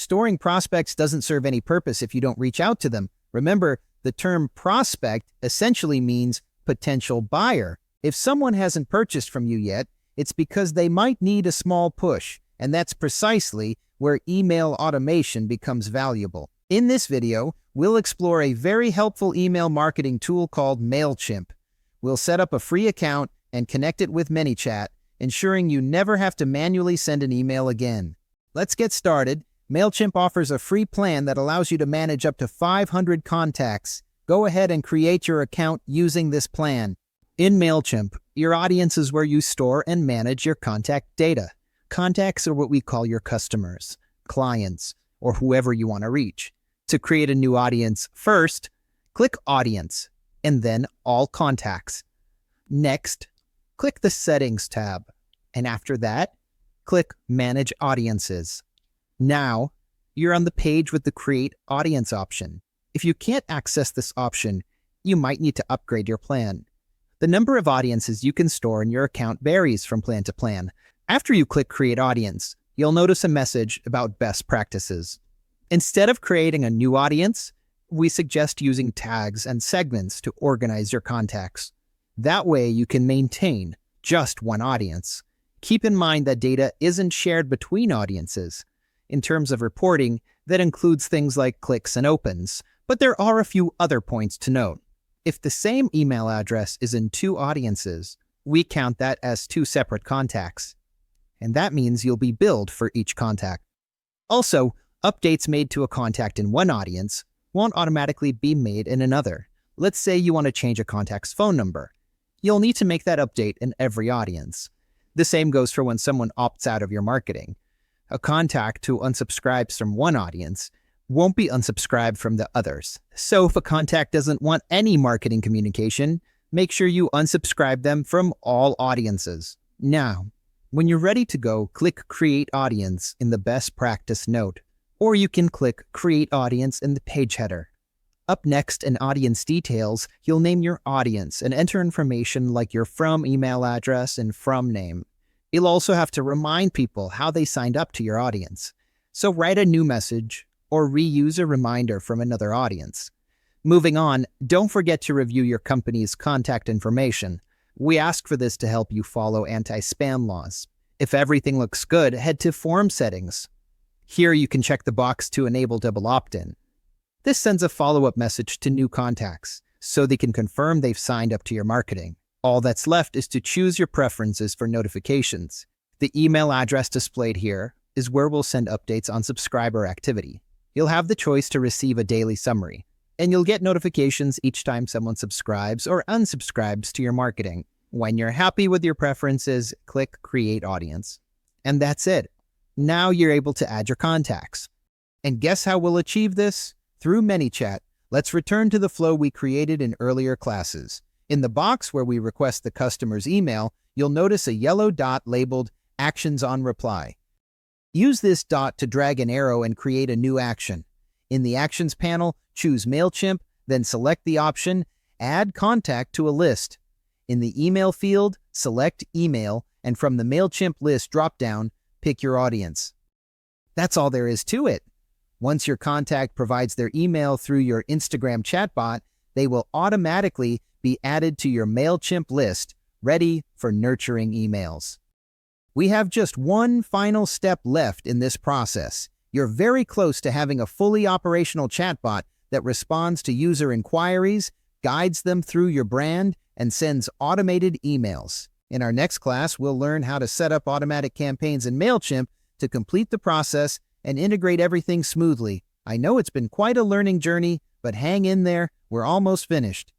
Storing prospects doesn't serve any purpose if you don't reach out to them. Remember, the term prospect essentially means potential buyer. If someone hasn't purchased from you yet, it's because they might need a small push, and that's precisely where email automation becomes valuable. In this video, we'll explore a very helpful email marketing tool called Mailchimp. We'll set up a free account and connect it with ManyChat, ensuring you never have to manually send an email again. Let's get started. Mailchimp offers a free plan that allows you to manage up to 500 contacts. Go ahead and create your account using this plan. In Mailchimp, your audience is where you store and manage your contact data. Contacts are what we call your customers, clients, or whoever you want to reach. To create a new audience, first, click Audience, and then All Contacts. Next, click the Settings tab, and after that, click Manage Audiences. Now, you're on the page with the Create Audience option. If you can't access this option, you might need to upgrade your plan. The number of audiences you can store in your account varies from plan to plan. After you click Create Audience, you'll notice a message about best practices. Instead of creating a new audience, we suggest using tags and segments to organize your contacts. That way you can maintain just one audience. Keep in mind that data isn't shared between audiences. In terms of reporting, that includes things like clicks and opens, but there are a few other points to note. If the same email address is in two audiences, we count that as two separate contacts. And that means you'll be billed for each contact. Also, updates made to a contact in one audience won't automatically be made in another. Let's say you want to change a contact's phone number. You'll need to make that update in every audience. The same goes for when someone opts out of your marketing. A contact who unsubscribes from one audience won't be unsubscribed from the others. So if a contact doesn't want any marketing communication, make sure you unsubscribe them from all audiences. Now, when you're ready to go, click Create Audience in the Best Practice note, or you can click Create Audience in the page header. Up next in Audience Details, you'll name your audience and enter information like your from email address and from name. You'll also have to remind people how they signed up to your audience. So write a new message or reuse a reminder from another audience. Moving on, don't forget to review your company's contact information. We ask for this to help you follow anti-spam laws. If everything looks good, head to Form Settings. Here you can check the box to enable double opt-in. This sends a follow-up message to new contacts, so they can confirm they've signed up to your marketing. All that's left is to choose your preferences for notifications. The email address displayed here is where we'll send updates on subscriber activity. You'll have the choice to receive a daily summary, and you'll get notifications each time someone subscribes or unsubscribes to your marketing. When you're happy with your preferences, click Create Audience. And that's it. Now you're able to add your contacts. And guess how we'll achieve this? Through ManyChat. Let's return to the flow we created in earlier classes. In the box where we request the customer's email, you'll notice a yellow dot labeled Actions on Reply. Use this dot to drag an arrow and create a new action. In the Actions panel, choose Mailchimp, then select the option Add Contact to a List. In the Email field, select Email, and from the Mailchimp list dropdown, pick your audience. That's all there is to it. Once your contact provides their email through your Instagram chatbot, they will automatically be added to your Mailchimp list, ready for nurturing emails. We have just one final step left in this process. You're very close to having a fully operational chatbot that responds to user inquiries, guides them through your brand, and sends automated emails. In our next class, we'll learn how to set up automatic campaigns in Mailchimp to complete the process and integrate everything smoothly. I know it's been quite a learning journey, but hang in there, we're almost finished.